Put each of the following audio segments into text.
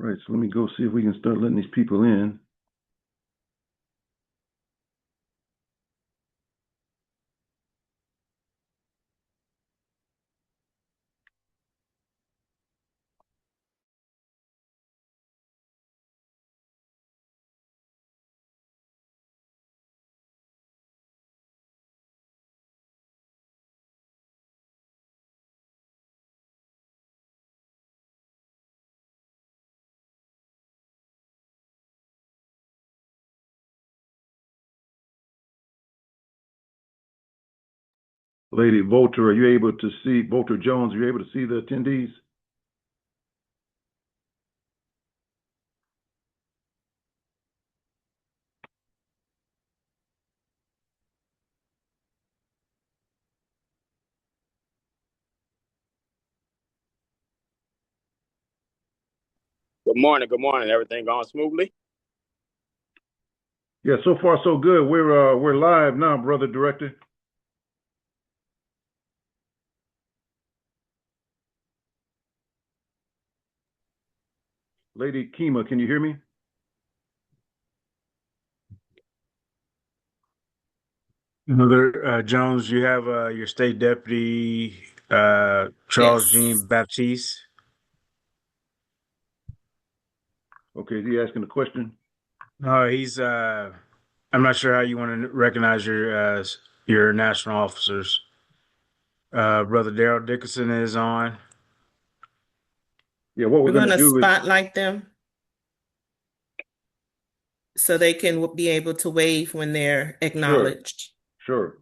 right, so let me go see if we can start letting these people in. Lady Volter, are you able to see, Volter Jones, are you able to see the attendees? Good morning. Good morning. Everything going smoothly? Yeah, so far so good. We're live now, brother director. Lady Keema, can you hear me? Mother Jones, you have your state deputy, Charles Jean Baptiste. Okay, is he asking a question? No, he's. I'm not sure how you want to recognize your national officers. Brother Daryl Dickinson is on. Yeah, what We're we're going going to to do is, spotlight them so they can be able to wave when they're acknowledged. sure.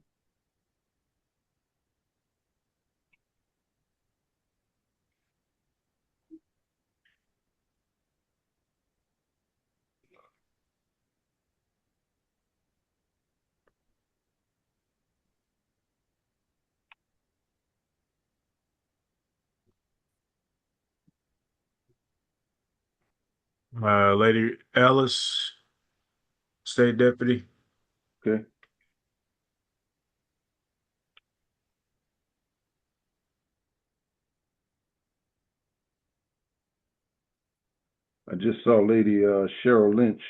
Lady Ellis, state deputy. Okay. I just saw Lady Cheryl Lynch.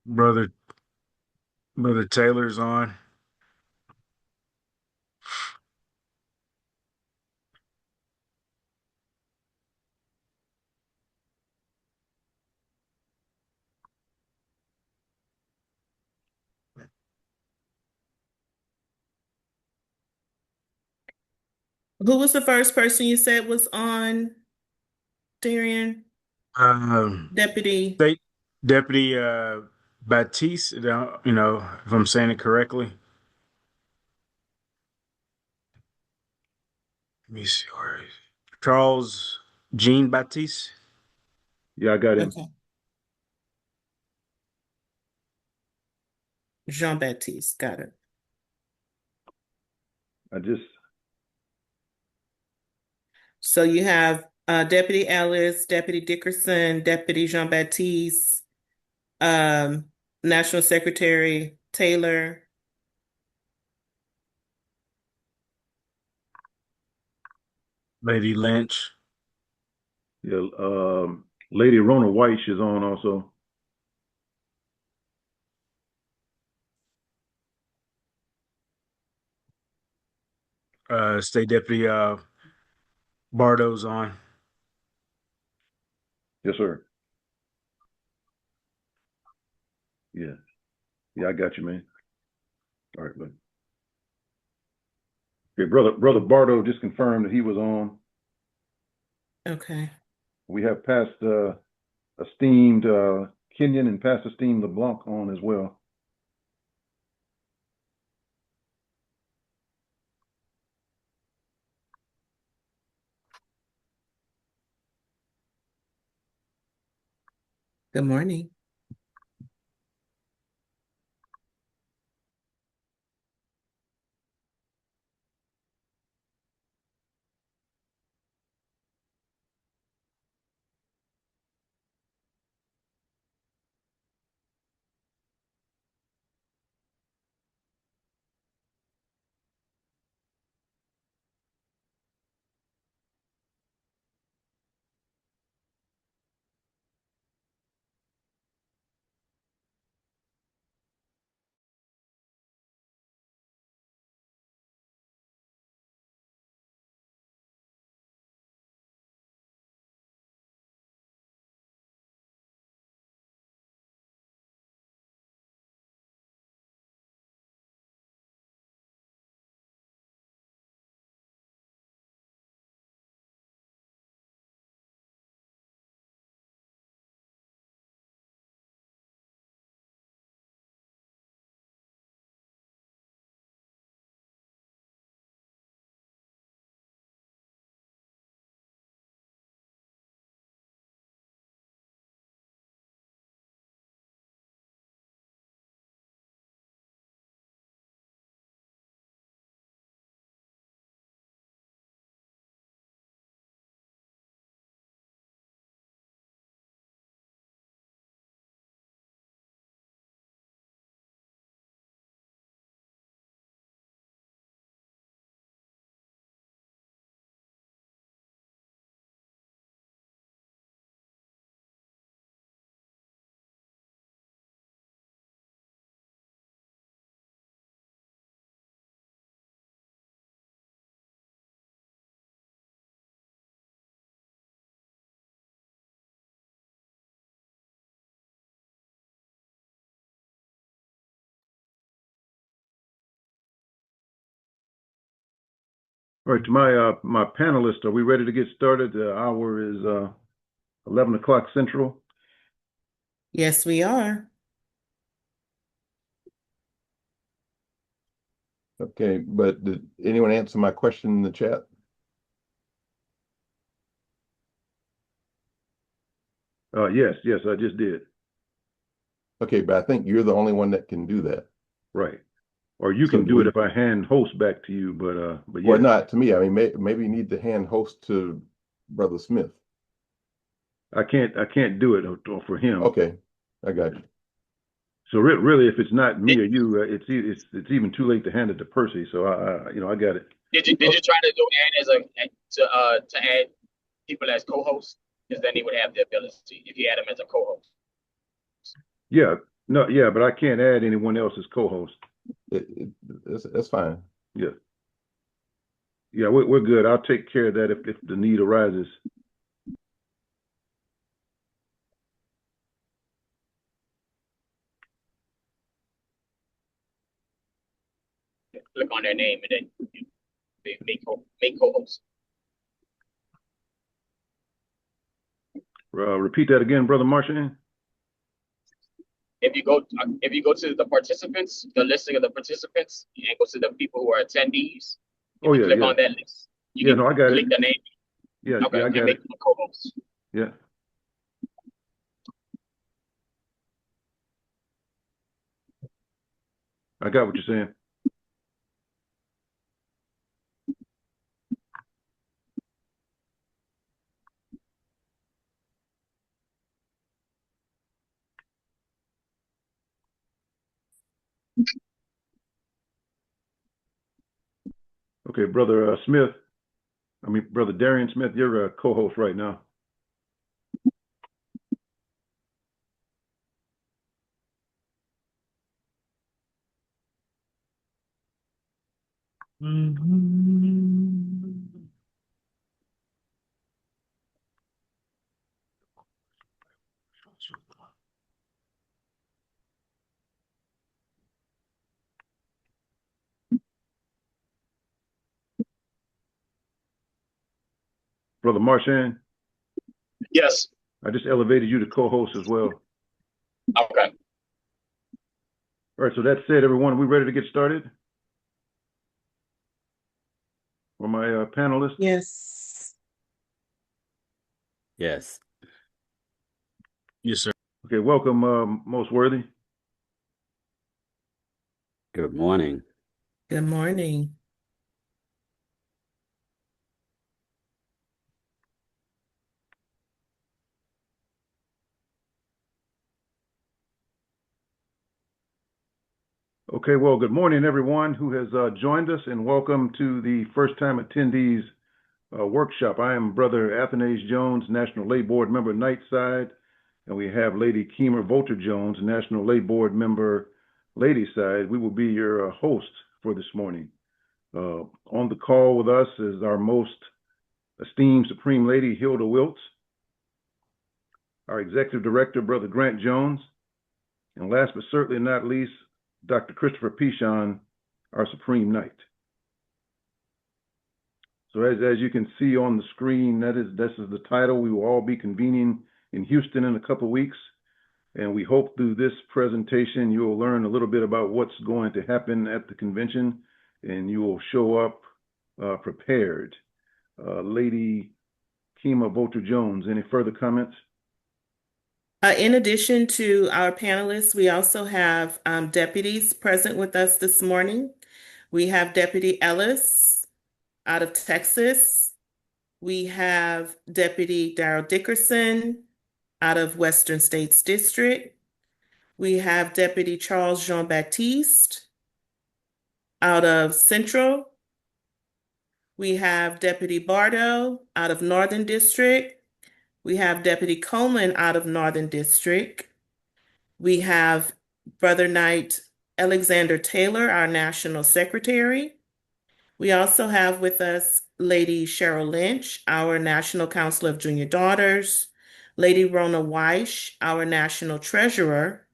Brother Taylor's on. Who was the first person you said was on, Darian? Deputy. State Deputy Baptiste. You know, if I'm saying it correctly. Let me see where Charles Jean Baptiste. Yeah, I got him. Okay. Jean Baptiste, got it. So you have Deputy Ellis, Deputy Dickerson, Deputy Jean Baptiste, National Secretary Taylor. Lady Lynch. Yeah, Lady Rona White is on also. State Deputy Bardo's on. Yes, sir. Yeah. Yeah, I got you, man. All right, buddy. Okay, brother Bardo just confirmed that he was on. Okay. We have past esteemed Kenyon and past esteemed LeBlanc on as well. Good morning. All right, to my panelists, are we ready to get started? The hour is 11 o'clock Central. Yes, we are. Okay, but did anyone answer my question in the chat? Yes, I just did. Okay, but I think you're the only one that can do that. Right. Or you So can do do it we- if I hand host back to you, but Or yeah, not to me. I mean, maybe you need to hand host to Brother Smith. I can't do it for him. Okay, I got you. So really, if it's not me or you, it's even too late to hand it to Percy. So I got it. Did you try to do add to add people as co-hosts? Because then he would have the ability if you add them as a co-host. Yeah, no, yeah, but I can't add anyone else as co-host. That's fine. Yeah, we're good. I'll take care of that if the need arises. Click on their name and then you make co-hosts. Repeat that again, Brother Marchand. If you go to the participants, the listing of the participants, and go to the people who are attendees, if you click on that list, you can I got click it. the name. Yeah, Okay, I and got make it. them a co-host. Yeah. I got what you're saying. Okay, Brother Brother Darian Smith, you're a co-host right now. Brother Marchand, Yes. I just elevated you to co-host as well. Okay. All right, so that said, everyone, are we ready to get started? For my panelists? Yes. Yes. Yes, sir. Okay, welcome, Most Worthy. Good morning. Good morning. Okay, well, good morning, everyone who has joined us, and welcome to the first-time attendees workshop. I am Brother Athanase Jones, National Lay Board member, Nightside, and we have Lady Keema Volter Jones, National Lay Board member, Ladyside. We will be your hosts for this morning. On the call with us is our most esteemed Supreme Lady, Hilda Wiltz, our Executive Director, Brother Grant Jones, and last but certainly not least, Dr. Christopher Pichon, our Supreme Knight. So as you can see on the screen, this is the title. We will all be convening in Houston in a couple of weeks, and we hope through this presentation you will learn a little bit about what's going to happen at the convention, and you will show up prepared. Lady Keema Volter Jones, any further comments? In addition to our panelists, we also have deputies present with us this morning. We have Deputy Ellis out of Texas. We have Deputy Darrell Dickerson out of Western States District. We have Deputy Charles Jean-Baptiste out of Central. We have Deputy Bardo out of Northern District. We have Deputy Coleman out of Northern District. We have Brother Knight Alexander Taylor, our National Secretary. We also have with us Lady Cheryl Lynch, our National Council of Junior Daughters, Lady Rona Weish, our National Treasurer,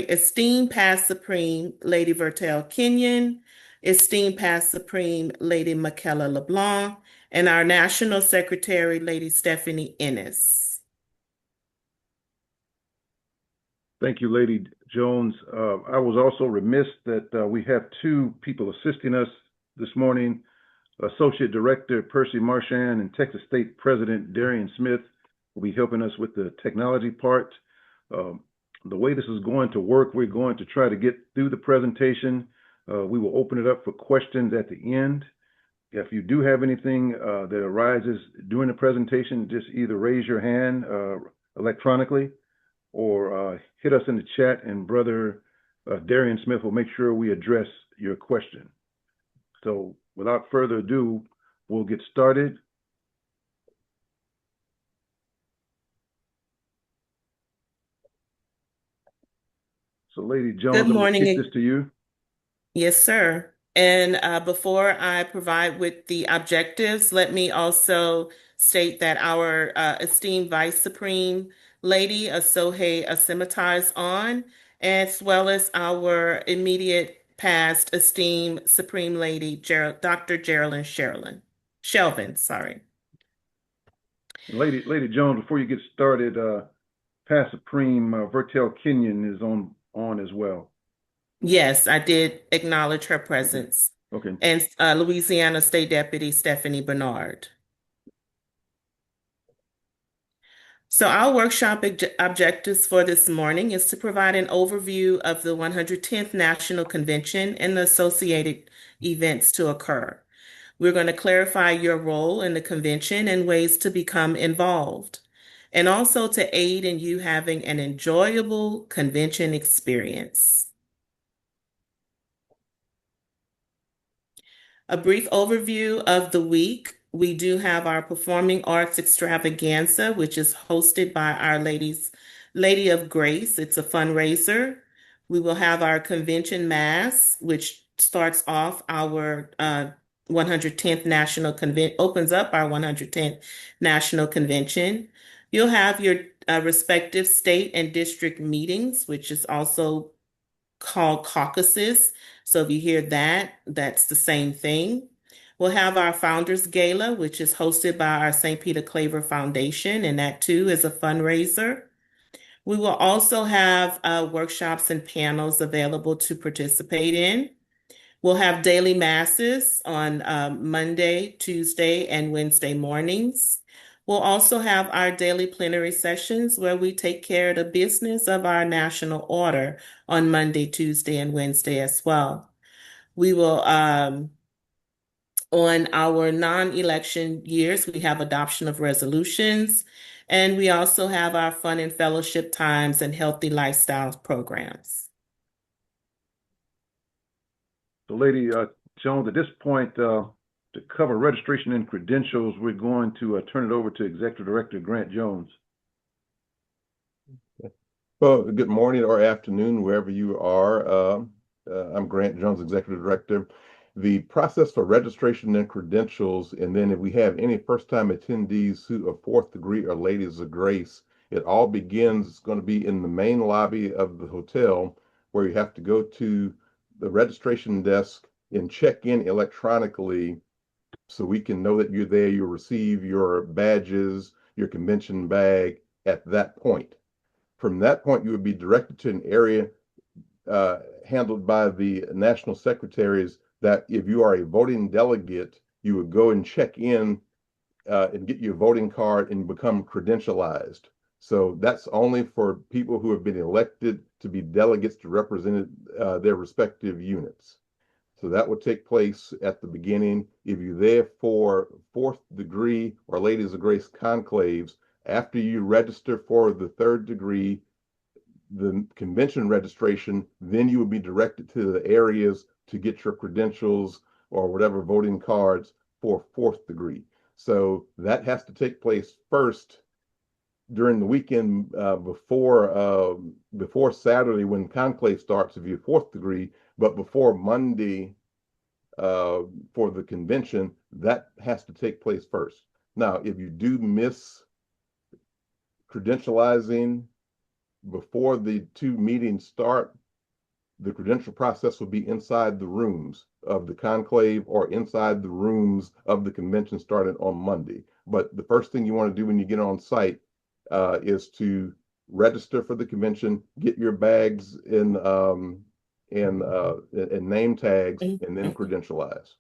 esteemed past Supreme Lady Vertel Kenyon, esteemed Past Supreme Lady Michaela LeBlanc, and our National Secretary, Lady Stephanie Ennis. Thank you, Lady Jones. I was also remiss that we have two people assisting us this morning, Associate Director Percy Marchand and Texas State President Darian Smith will be helping us with the technology part. The way this is going to work, we're going to try to get through the presentation. We will open it up for questions at the end. If you do have anything that arises during the presentation, just either raise your hand electronically or hit us in the chat, and Brother Darian Smith will make sure we address your question. So without further ado, we'll get started. So Lady Jones, Good morning. I'm going to kick this to you. Yes, sir. And before I provide with the objectives, let me also state that our esteemed Vice Supreme Lady, Asohe Asimitar, is on, as well as our immediate past esteemed Supreme Lady, Dr. Geraldine Shelvin, sorry. Lady Jones, before you get started, Past Supreme Vertel Kenyon is on as well. Yes, I did acknowledge her presence. Okay. And Louisiana State Deputy Stephanie Bernard. So our workshop objectives for this morning is to provide an overview of the 110th National Convention and the associated events to occur. We're going to clarify your role in the convention and ways to become involved, and also to aid in you having an enjoyable convention experience. A brief overview of the week. We do have our Performing Arts Extravaganza, which is hosted by Our Lady of Grace. It's a fundraiser. We will have our Convention Mass, which starts off our 110th National Convention, opens up our 110th National Convention. You'll have your respective state and district meetings, which is also called caucuses. So if you hear that, that's the same thing. We'll have our Founders Gala, which is hosted by our St. Peter Claver Foundation, and that too is a fundraiser. We will also have workshops and panels available to participate in. We'll have daily masses on Monday, Tuesday, and Wednesday mornings. We'll also have our daily plenary sessions where we take care of the business of our national order on Monday, Tuesday, and Wednesday as well. We will, on our non-election years, we have adoption of resolutions, and we also have our fun and fellowship times and healthy lifestyle programs. So Lady Jones, at this point, to cover registration and credentials, we're going to turn it over to Executive Director Grant Jones. Well, good morning or afternoon, wherever you are. I'm Grant Jones, Executive Director. The process for registration and credentials, and then if we have any first-time attendees who are fourth degree or ladies of grace, it all begins, it's going to be in the main lobby of the hotel, where you have to go to the registration desk and check in electronically so we can know that you're there. You'll receive your badges, your convention bag at that point. From that point, you would be directed to an area handled by the national secretaries that if you are a voting delegate, you would go and check in and get your voting card and become credentialized. So that's only for people who have been elected to be delegates to represent their respective units. So that would take place at the beginning. If you're there for fourth degree or Ladies of Grace conclaves, after you register for the third degree, the convention registration, then you would be directed to the areas to get your credentials or whatever voting cards for fourth degree. So that has to take place first during the weekend before Saturday when conclave starts if you're fourth degree, but before Monday for the convention, that has to take place first. Now, if you do miss credentializing before the two meetings start, The credential process will be inside the rooms of the conclave or inside the rooms of the convention starting on Monday. But the first thing you want to do when you get on site is to register for the convention, get your bags in and name tags, and then credentialize.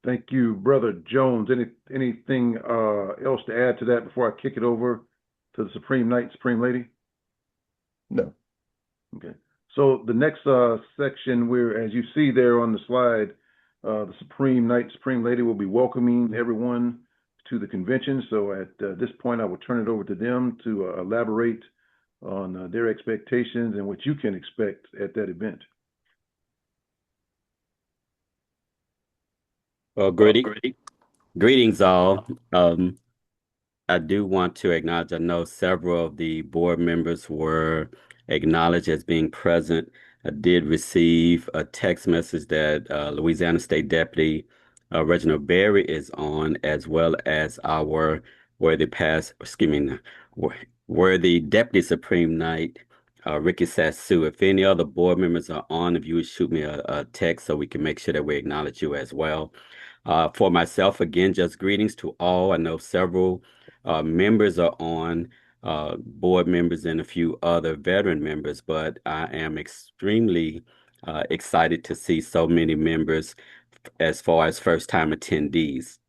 Thank you, Brother Jones. Anything else to add to that before I kick it over to the Supreme Knight, Supreme Lady? No. Okay. So the next section, where, as you see there on the slide, the Supreme Knight, Supreme Lady will be welcoming everyone to the convention. So at this point, I will turn it over to them to elaborate on their expectations and what you can expect at that event. Well, greetings all. I do want to acknowledge, I know several of the board members were acknowledged as being present. I did receive a text message that Louisiana State Deputy Reginald Berry is on, as well as our worthy Deputy Supreme Knight, Ricky Sassu. If any other board members are on, if you would shoot me a text so we can make sure that we acknowledge you as well. For myself, again, just greetings to all. I know several members are on, board members and a few other veteran members, but I am extremely excited to see so many members as far as first-time attendees.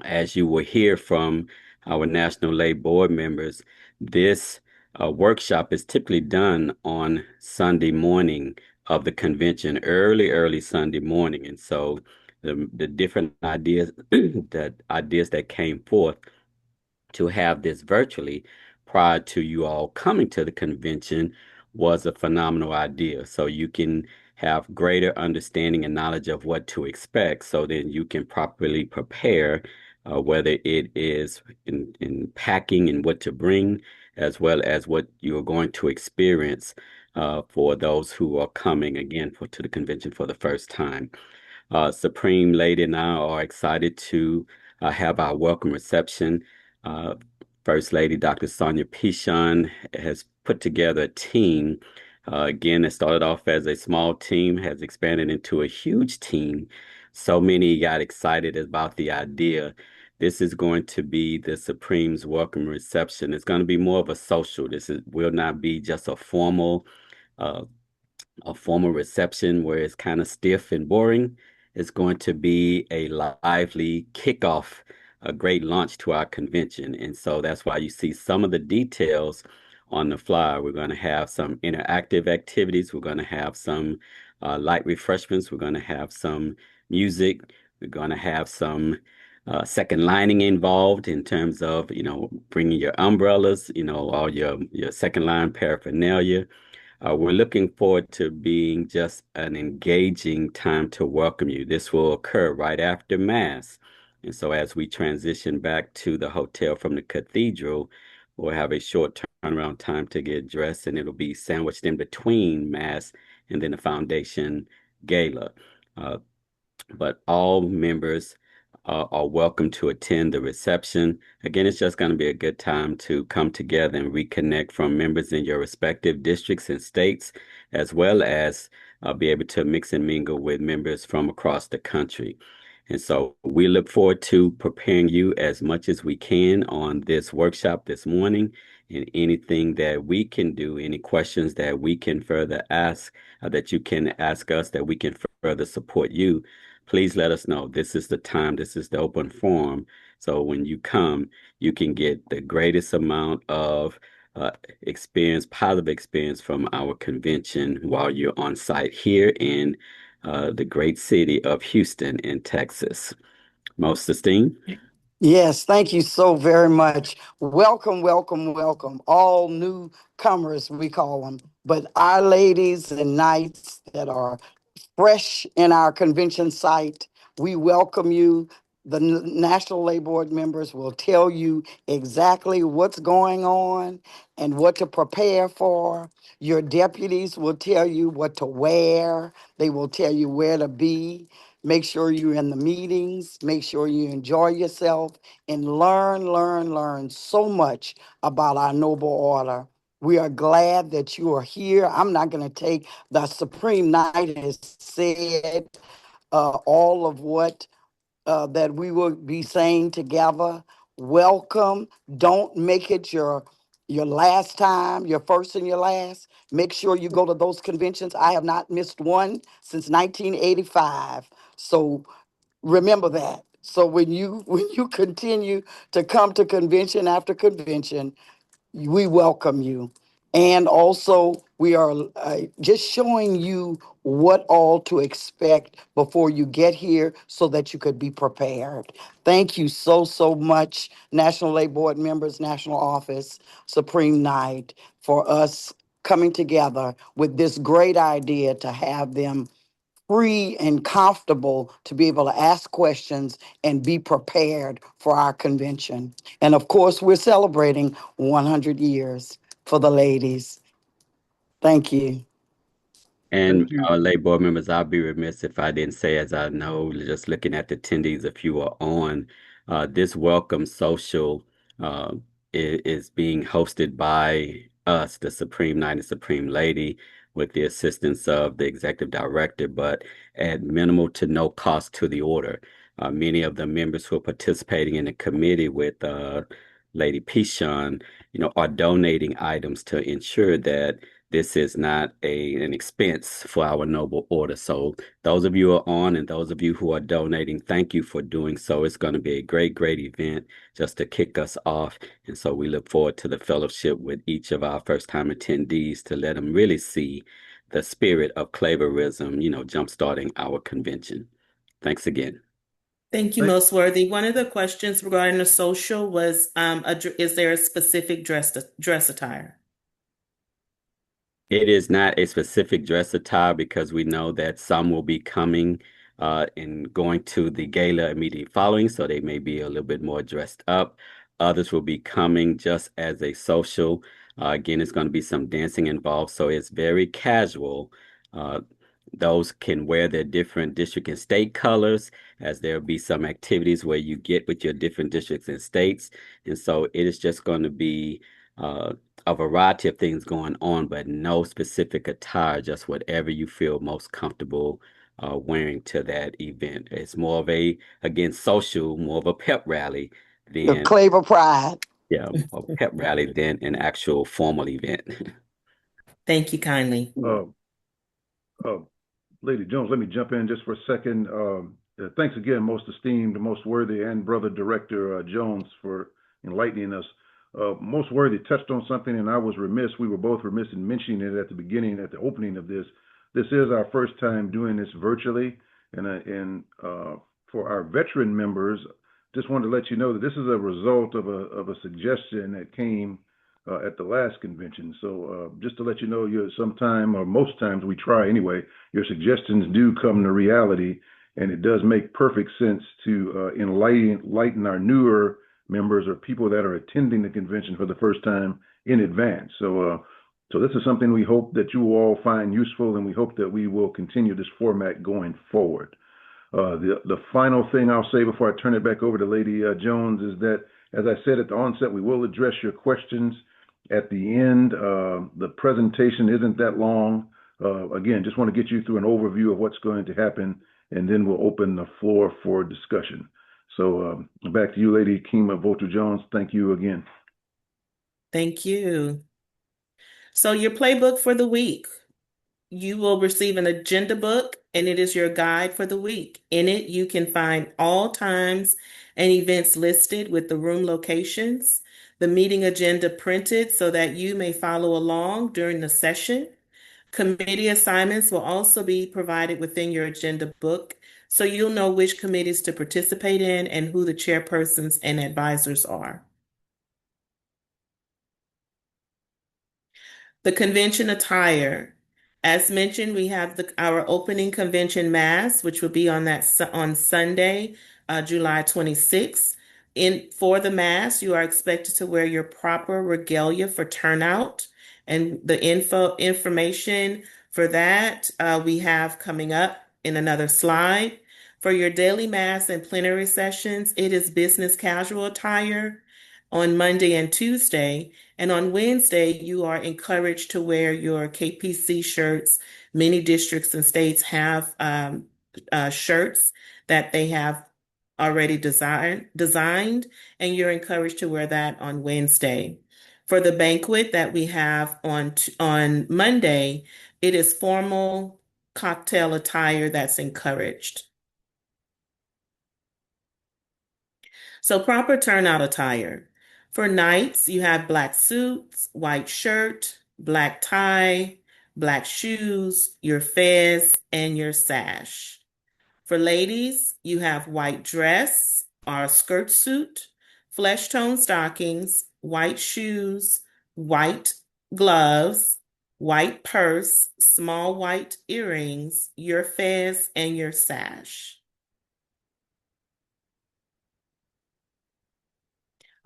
As you will hear from our National Lay Board members, this workshop is typically done on Sunday morning of the convention, early Sunday morning. And so the different ideas that came forth to have this virtually prior to you all coming to the convention was a phenomenal idea. So you can have greater understanding and knowledge of what to expect, so then you can properly prepare, whether it is in packing and what to bring, as well as what you're going to experience for those who are coming again to the convention for the first time. Supreme Lady and I are excited to have our welcome reception. First Lady Dr. Sonia Pichon has put together a team. Again, it started off as a small team, has expanded into a huge team. So many got excited about the idea. This is going to be the Supreme's welcome reception. It's going to be more of a social. Will not be just a formal reception where it's kind of stiff and boring. It's going to be a lively kickoff, a great launch to our convention. And so that's why you see some of the details on the flyer. We're going to have some interactive activities. We're going to have some light refreshments. We're going to have some music. We're going to have some second lining involved in terms of, bringing your umbrellas, all your second line paraphernalia. We're looking forward to being just an engaging time to welcome you. This will occur right after Mass. And so as we transition back to the hotel from the cathedral, we'll have a short turnaround time to get dressed, and it'll be sandwiched in between Mass and then the Foundation Gala. But all members are welcome to attend the reception. Again, it's just going to be a good time to come together and reconnect from members in your respective districts and states, as well as be able to mix and mingle with members from across the country. And so we look forward to preparing you as much as we can on this workshop this morning, and anything that we can do, any questions that we can further ask, that you can ask us, that we can further support you. Please let us know. This is the time. This is the open forum. So when you come, you can get the greatest amount of positive experience from our convention while you're on site here in the great city of Houston in Texas. Most esteemed. Yes, thank you so very much. Welcome, welcome, welcome. All newcomers, we call them, but our ladies and knights that are fresh in our convention site, we welcome you. The National Lay Board members will tell you exactly what's going on and what to prepare for. Your deputies will tell you what to wear. They will tell you where to be. Make sure you're in the meetings. Make sure you enjoy yourself and learn so much about our noble order. We are glad that you are here. I'm not going to take the Supreme Knight has said all of what that we will be saying together. Welcome. Don't make it your last time, your first and your last. Make sure you go to those conventions. I have not missed one since 1985. So remember that. So when you continue to come to convention after convention, we welcome you. And also, we are just showing you what all to expect before you get here so that you could be prepared. Thank you so much, National Labor Board members, National Office, Supreme Night, for us coming together with this great idea to have them free and comfortable to be able to ask questions and be prepared for our convention. And of course, we're celebrating 100 years for the ladies. Thank you. And our lay board members, I'll be remiss if I didn't say, as I know, just looking at the attendees, if you are on, this welcome social is being hosted by us, the Supreme Knight and Supreme Lady, with the assistance of the executive director, but at minimal to no cost to the order. Many of the members who are participating in the committee with Lady Pishon, are donating items to ensure that this is not an expense for our noble order. So those of you who are on and those of you who are donating, thank you for doing so. It's going to be a great event just to kick us off. And so we look forward to the fellowship with each of our first-time attendees to let them really see the spirit of Claverism, jumpstarting our convention. Thanks again. Thank you, Most Worthy. One of the questions regarding the social was, is there a specific dress attire? It is not a specific dress attire because we know that some will be coming and going to the gala immediately following, so they may be a little bit more dressed up. Others will be coming just as a social. Again, it's going to be some dancing involved, so it's very casual. Those can wear their different district and state colors, as there'll be some activities where you get with your different districts and states. And so it is just going to be a variety of things going on, but no specific attire, just whatever you feel most comfortable wearing to that event. It's more of again, social, more of a pep rally The than Claver Pride. Yeah, a pep rally than an actual formal event. Thank you kindly. Lady Jones, let me jump in just for a second. Thanks again, most esteemed, most worthy, and Brother Director Jones for enlightening us. Most worthy touched on something, and I was remiss. We were both remiss in mentioning it at the beginning, at the opening of this. This is our first time doing this virtually, and for our veteran members, just wanted to let you know that this is a result of a suggestion that came at the last convention. So just to let you know, sometime or most times we try anyway, your suggestions do come to reality, and it does make perfect sense to enlighten our newer members or people that are attending the convention for the first time in advance. So this is something we hope that you will all find useful, and we hope that we will continue this format going forward. The final thing I'll say before I turn it back over to Lady Jones is that, as I said at the onset, we will address your questions at the end. The presentation isn't that long. Again, just want to get you through an overview of what's going to happen, and then we'll open the floor for discussion. So back to you, Lady Keema Volter-Jones. Thank you again. Thank you. So your playbook for the week. You will receive an agenda book, and it is your guide for the week. In it, you can find all times and events listed with the room locations, the meeting agenda printed so that you may follow along during the session. Committee assignments will also be provided within your agenda book, so you'll know which committees to participate in and who the chairpersons and advisors are. The convention attire. As mentioned, we have our opening convention mass, which will be on Sunday, July 26th. For the mass, you are expected to wear your proper regalia for turnout, and the information for that we have coming up in another slide. For your daily mass and plenary sessions, it is business casual attire on Monday and Tuesday. And on Wednesday, you are encouraged to wear your KPC shirts. Many districts and states have shirts that they have already designed, and you're encouraged to wear that on Wednesday. For the banquet that we have on Monday, it is formal cocktail attire that's encouraged. So proper turnout attire. For nights, you have black suits, white shirt, black tie, black shoes, your fez, and your sash. For ladies, you have white dress or skirt suit, flesh tone stockings, white shoes, white gloves, white purse, small white earrings, your fez, and your sash.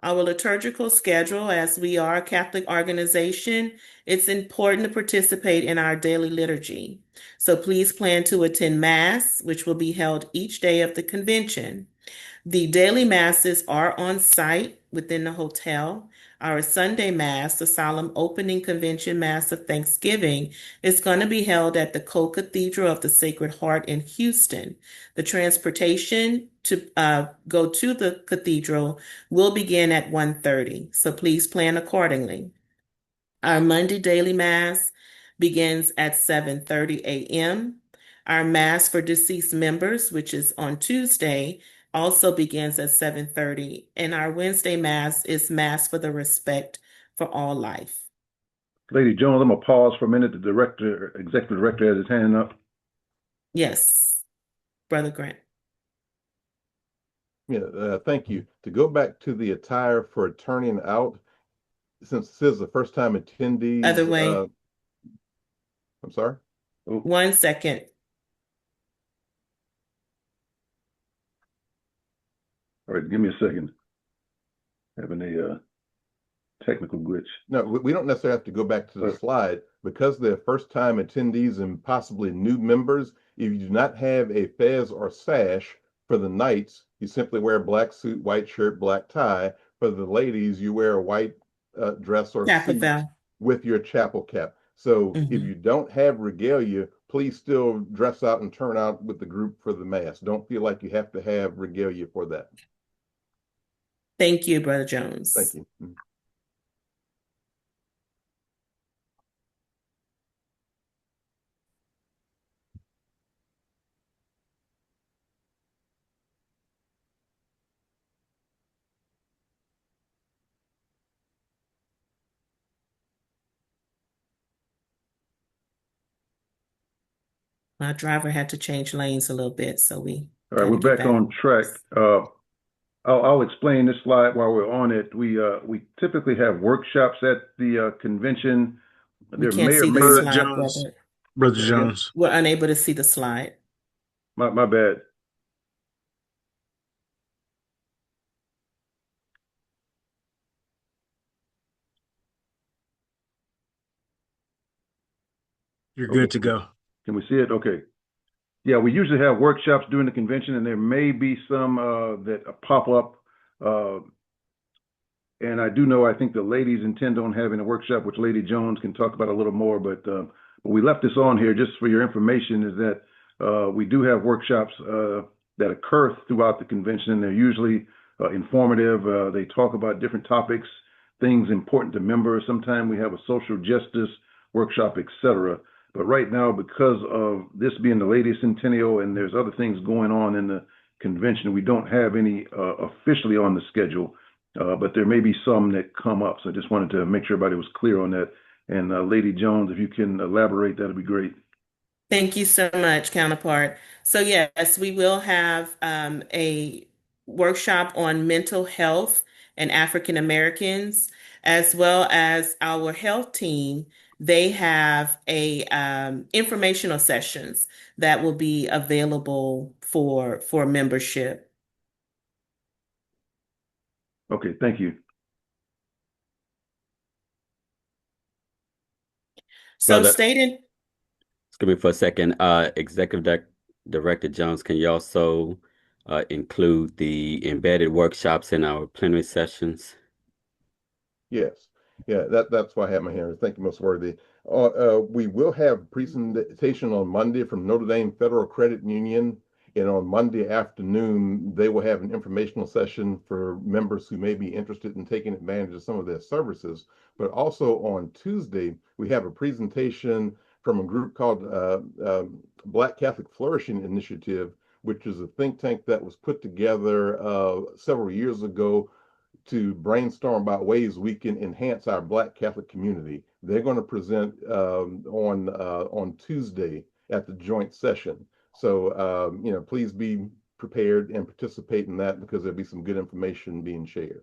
Our liturgical schedule, as we are a Catholic organization, it's important to participate in our daily liturgy. So please plan to attend Mass, which will be held each day of the convention. The daily masses are on site within the hotel. Our Sunday Mass, the solemn opening convention Mass of Thanksgiving, is going to be held at the Co-Cathedral of the Sacred Heart in Houston. The transportation to go to the cathedral will begin at 1:30, so please plan accordingly. Our Monday daily Mass begins at 7:30 a.m. Our Mass for deceased members, which is on Tuesday, also begins at 7:30, and our Wednesday Mass is Mass for the respect for all life. Lady Jones, I'm gonna pause for a minute. The executive director has his hand up. Yes, Brother Grant. Yeah, thank you. To go back to the attire for turning out, since this is the first time attendees. Other way. I'm sorry? 1 second. All right, give me a second. Having a technical glitch. No, we don't necessarily have to go back to the slide because they're first-time attendees and possibly new members. If you do not have a fez or sash for the nights, you simply wear a black suit, white shirt, black tie. For the ladies, you wear a white dress or suit with your chapel cap. So if you don't have regalia, please still dress out and turn out with the group for the Mass. Don't feel like you have to have regalia for that. Thank you, Brother Jones. Thank you. My driver had to change lanes a little bit, so we. All right, we're back on track. I'll explain this slide while we're on it. We typically have workshops at the convention. We can't see the slide, Brother Jones. We're unable to see the slide. My bad. You're good to go. Can we see it? Okay. Yeah, we usually have workshops during the convention, and there may be some that pop up. And I do know, I think the ladies intend on having a workshop, which Lady Jones can talk about a little more. But we left this on here just for your information, is that we do have workshops that occur throughout the convention, and they're usually informative. They talk about different topics, things important to members. Sometimes we have a social justice workshop, etc. But right now, because of this being the latest centennial and there's other things going on in the convention, we don't have any officially on the schedule, but there may be some that come up. So I just wanted to make sure everybody was clear on that. And Lady Jones, if you can elaborate, that'd be great. Thank you so much, counterpart. So yes, we will have a workshop on mental health and African Americans, as well as our health team. They have a informational sessions that will be available for membership. Okay, thank you. So stating. Excuse me for a second, Executive Director Jones, can you also include the embedded workshops in our plenary sessions? Yes. Yeah, that's why I have my hand. Thank you, Ms. Worthy. We will have presentation on Monday from Notre Dame Federal Credit Union. And on Monday afternoon, they will have an informational session for members who may be interested in taking advantage of some of their services. But also on Tuesday, we have a presentation from a group called Black Catholic Flourishing Initiative, which is a think tank that was put together several years ago to brainstorm about ways we can enhance our Black Catholic community. They're going to present on Tuesday at the joint session. So please be prepared and participate in that because there'll be some good information being shared.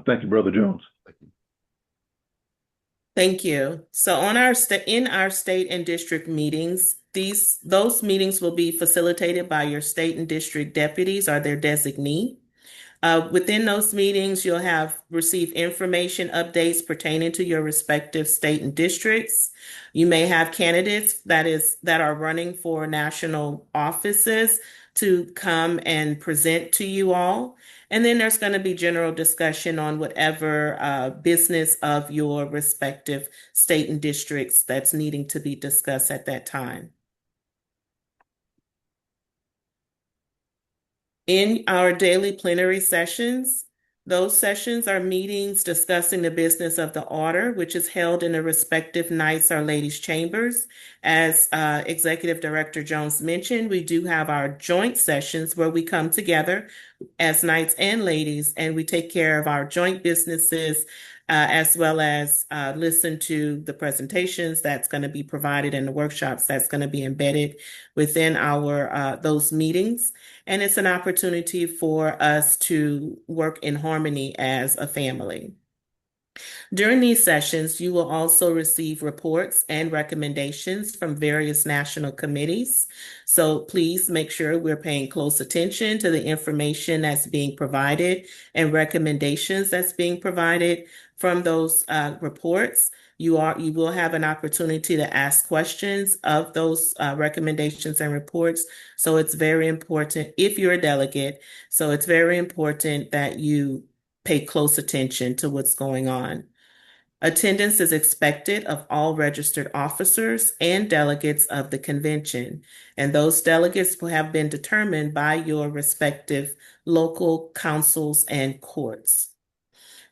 Thank you, Brother Jones. Thank you. Thank you. So in our state and district meetings, those meetings will be facilitated by your state and district deputies or their designee. Within those meetings, you'll receive information updates pertaining to your respective state and districts. You may have candidates that are running for national offices to come and present to you all. And then there's going to be general discussion on whatever business of your respective state and districts that's needing to be discussed at that time. In our daily plenary sessions, those sessions are meetings discussing the business of the order, which is held in the respective Knights or Ladies' chambers. As Executive Director Jones mentioned, we do have our joint sessions where we come together as Knights and Ladies, and we take care of our joint businesses as well as listen to the presentations that's going to be provided in the workshops that's going to be embedded within our those meetings. And it's an opportunity for us to work in harmony as a family. During these sessions, you will also receive reports and recommendations from various national committees. So please make sure we're paying close attention to the information that's being provided and recommendations that's being provided from those reports. You will have an opportunity to ask questions of those recommendations and reports. So it's very important if you're a delegate. So it's very important that you pay close attention to what's going on. Attendance is expected of all registered officers and delegates of the convention, and those delegates will have been determined by your respective local councils and courts.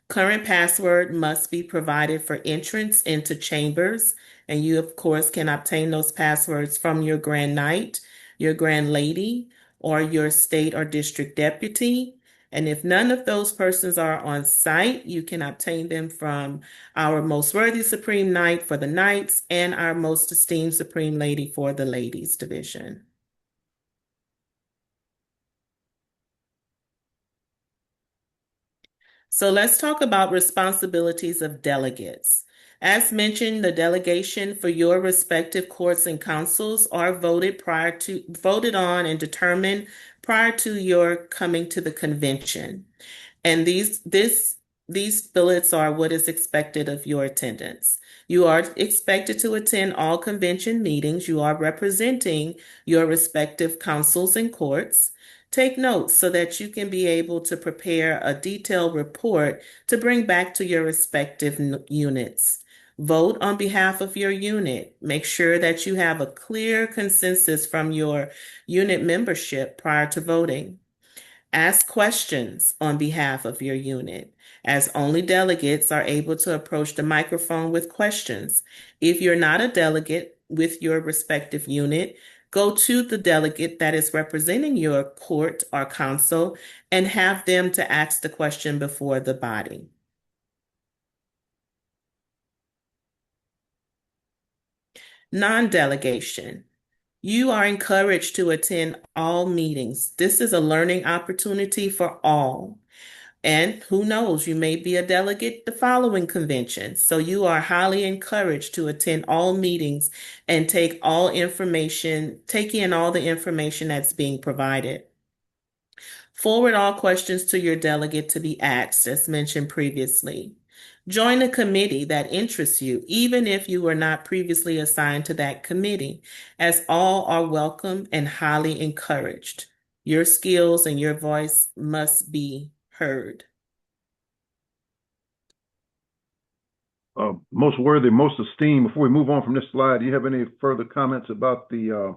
Current password must be provided for entrance into chambers, and you, of course, can obtain those passwords from your Grand Knight, your Grand Lady, or your state or district deputy. And if none of those persons are on site, you can obtain them from our Most Worthy Supreme Knight for the Knights and our Most Esteemed Supreme Lady for the Ladies Division. So let's talk about responsibilities of delegates. As mentioned, the delegation for your respective courts and councils are voted on and determined prior to your coming to the convention. And these billets are what is expected of your attendance. You are expected to attend all convention meetings. You are representing your respective councils and courts. Take notes so that you can be able to prepare a detailed report to bring back to your respective units. Vote on behalf of your unit. Make sure that you have a clear consensus from your unit membership prior to voting. Ask questions on behalf of your unit, as only delegates are able to approach the microphone with questions. If you're not a delegate with your respective unit, go to the delegate that is representing your court or council and have them to ask the question before the body. Non-delegation. You are encouraged to attend all meetings. This is a learning opportunity for all. And who knows, you may be a delegate the following convention. So you are highly encouraged to attend all meetings and take in all the information that's being provided. Forward all questions to your delegate to be asked, as mentioned previously. Join a committee that interests you, even if you were not previously assigned to that committee, as all are welcome and highly encouraged. Your skills and your voice must be heard. Most worthy, most esteemed. Before we move on from this slide, do you have any further comments about the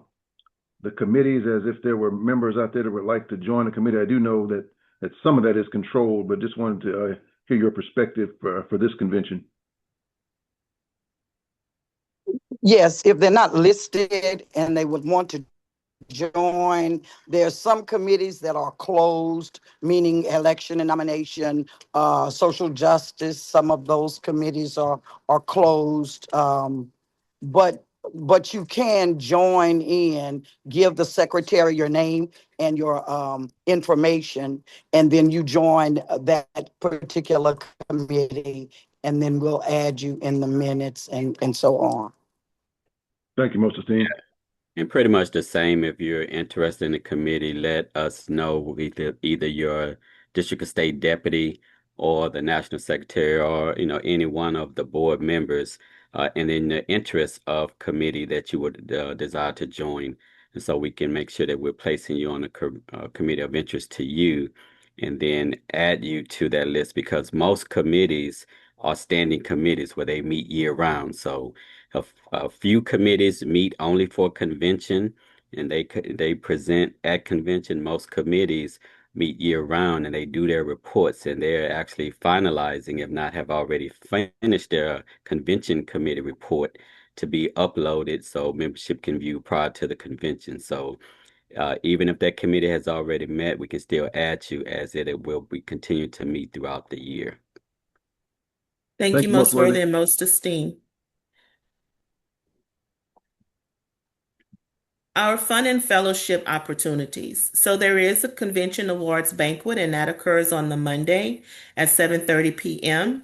committees, as if there were members out there that would like to join the committee? I do know that some of that is controlled, but just wanted to hear your perspective for this convention. Yes, if they're not listed and they would want to join. There's some committees that are closed, meaning election and nomination, social justice. Some of those committees are closed. But you can join in, give the secretary your name and your information, and then you join that particular committee, and then we'll add you in the minutes and so on. Thank you, most esteemed. And pretty much the same. If you're interested in the committee, let us know, either your district or state deputy or the national secretary, or any one of the board members, and in the interest of committee that you would desire to join. And so we can make sure that we're placing you on a committee of interest to you, and then add you to that list, because most committees are standing committees where they meet year round. So a few committees meet only for convention, and they present at convention. Most committees meet year round, and they do their reports, and they're actually finalizing, if not have already finished, their convention committee report to be uploaded so membership can view prior to the convention. So even if that committee has already met, we can still add you, as it will be continue to meet throughout the year. Thank you, most worthy and most esteemed. Our fun and fellowship opportunities. So there is a convention awards banquet, and that occurs on the Monday at 7:30 p.m.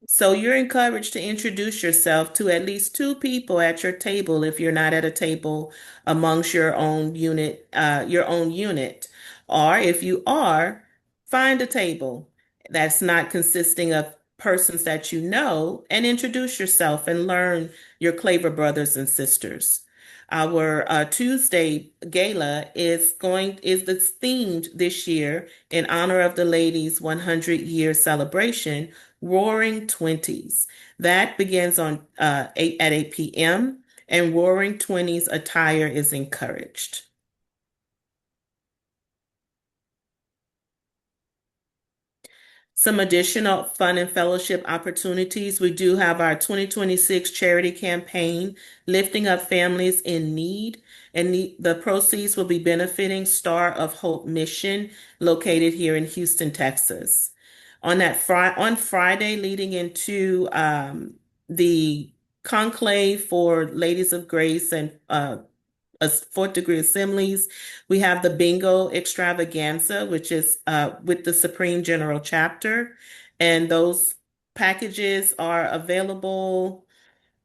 So you're encouraged to introduce yourself to at least two people at your table if you're not at a table amongst your own unit, or if you are, find a table that's not consisting of persons that you know, and introduce yourself and learn your Claver brothers and sisters. Our Tuesday gala is themed this year in honor of the ladies' 100-year celebration, Roaring Twenties. That begins on 8 p.m. and Roaring Twenties attire is encouraged. Some additional fun and fellowship opportunities. We do have our 2026 charity campaign, Lifting Up Families in Need, and the proceeds will be benefiting Star of Hope Mission, located here in Houston, Texas. On Friday, leading into the conclave for Ladies of Grace and fourth degree assemblies, we have the bingo extravaganza, which is with the Supreme General Chapter, and those packages are available,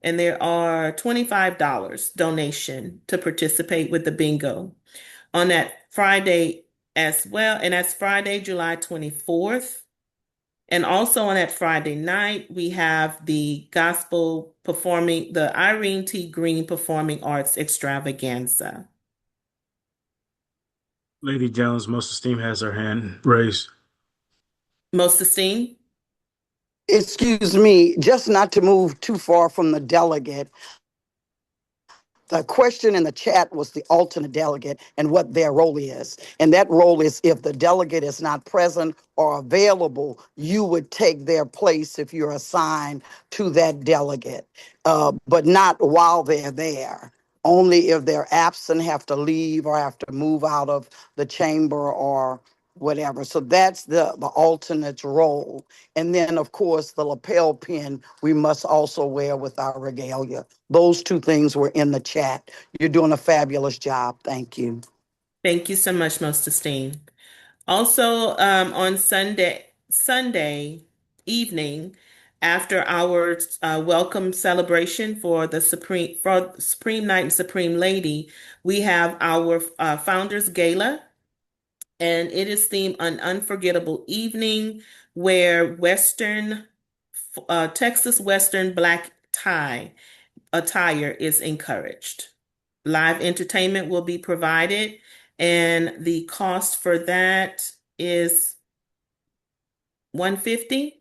and there are $25 donation to participate with the bingo on that Friday as well, and that's Friday, July 24th. And also on that Friday night, we have the Irene T. Green Performing Arts Extravaganza. Lady Jones, most esteemed, has her hand raised. Most esteemed? Excuse me, just not to move too far from the delegate. The question in the chat was the alternate delegate and what their role is. And that role is, if the delegate is not present or available, you would take their place if you're assigned to that delegate, but not while they're there. Only if they're absent, have to leave or have to move out of the chamber or whatever. So that's the alternate role. And then, of course, the lapel pin we must also wear with our regalia. Those two things were in the chat. You're doing a fabulous job. Thank you. Thank you so much, most esteemed. Also, on Sunday evening, after our welcome celebration for the Supreme Night and Supreme Lady, we have our Founders Gala, and it is themed An Unforgettable Evening, where Western Texas Western black tie attire is encouraged. Live entertainment will be provided, and the cost for that is $150.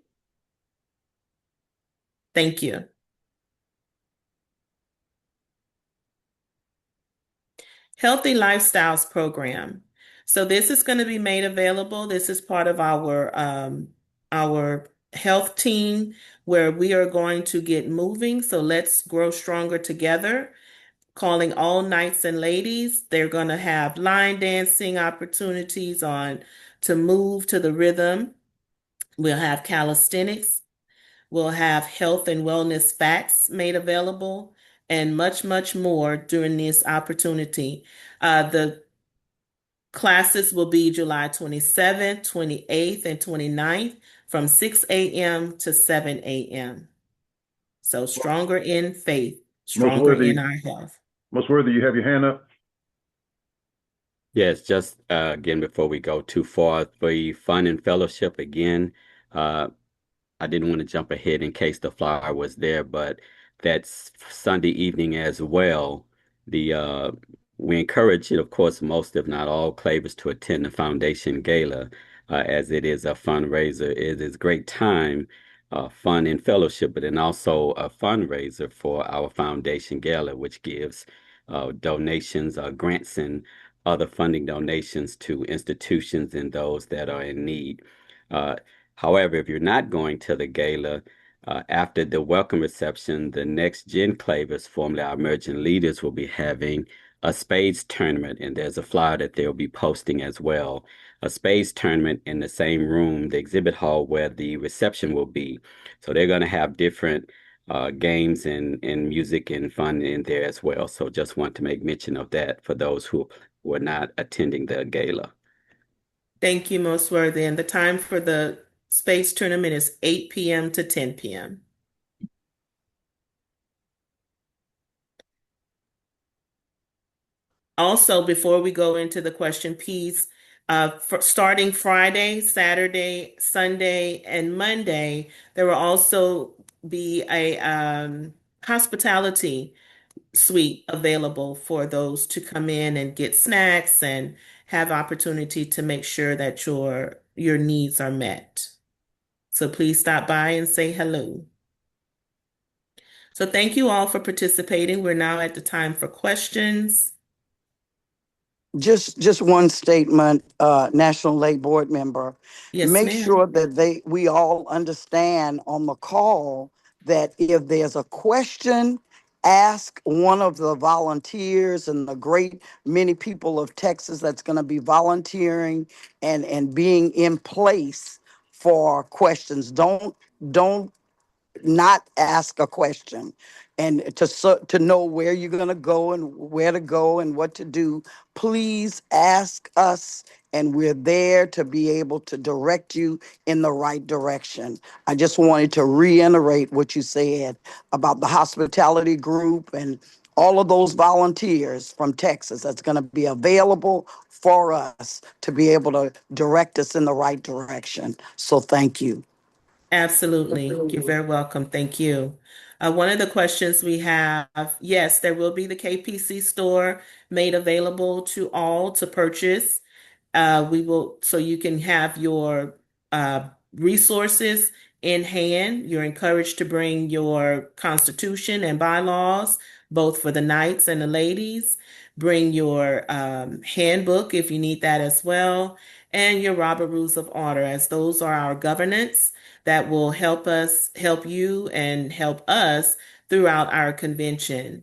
Thank you. Healthy Lifestyles Program. So this is going to be made available. This is part of our health team where we are going to get moving. So let's grow stronger together. Calling all knights and ladies. They're going to have line dancing opportunities on to move to the rhythm. We'll have calisthenics. We'll have health and wellness facts made available and much, much more during this opportunity. The classes will be July 27th, 28th, and 29th from 6 a.m. to 7 a.m. So stronger in faith, stronger in our health. Most worthy, you have your hand up. Yes, just again, before we go too far, the fun and fellowship again, I didn't want to jump ahead in case the flyer was there, but that's Sunday evening as well. We encourage, of course, most, if not all, Clavers to attend the Foundation Gala, as it is a fundraiser. It is great time, fun and fellowship, but then also a fundraiser for our Foundation Gala, which gives donations, grants, and other funding donations to institutions and those that are in need. However, if you're not going to the gala, after the welcome reception, the next Gen Clavers, formerly our emerging leaders, will be having a spades tournament, and there's a flyer that they'll be posting as well. A spades tournament in the same room, the exhibit hall where the reception will be. So they're going to have different games and music and fun in there as well. So just want to make mention of that for those who were not attending the gala. Thank you, most worthy. And the time for the space tournament is 8 p.m. to 10 p.m. Also, before we go into the question piece, starting Friday, Saturday, Sunday, and Monday, there will also be a hospitality suite available for those to come in and get snacks and have opportunity to make sure that your needs are met. So please stop by and say hello. So thank you all for participating. We're now at the time for questions. Just one statement, National Lay Board member. Yes, Make ma'am. sure that we all understand on the call that if there's a question, ask one of the volunteers and the great many people of Texas that's going to be volunteering and being in place for questions. Don't not ask a question, and to know where you're going to go and where to go and what to do. Please ask us, and we're there to be able to direct you in the right direction. I just wanted to reiterate what you said about the hospitality group and all of those volunteers from Texas that's going to be available for us to be able to direct us in the right direction. So thank you. Absolutely. You're very welcome. Thank you. One of the questions we have, yes, there will be the KPC store made available to all to purchase. So you can have your resources in hand. You're encouraged to bring your constitution and bylaws, both for the knights and the ladies. Bring your handbook if you need that as well, and your Robert Rules of Order, as those are our governance that will help you, and help us throughout our convention.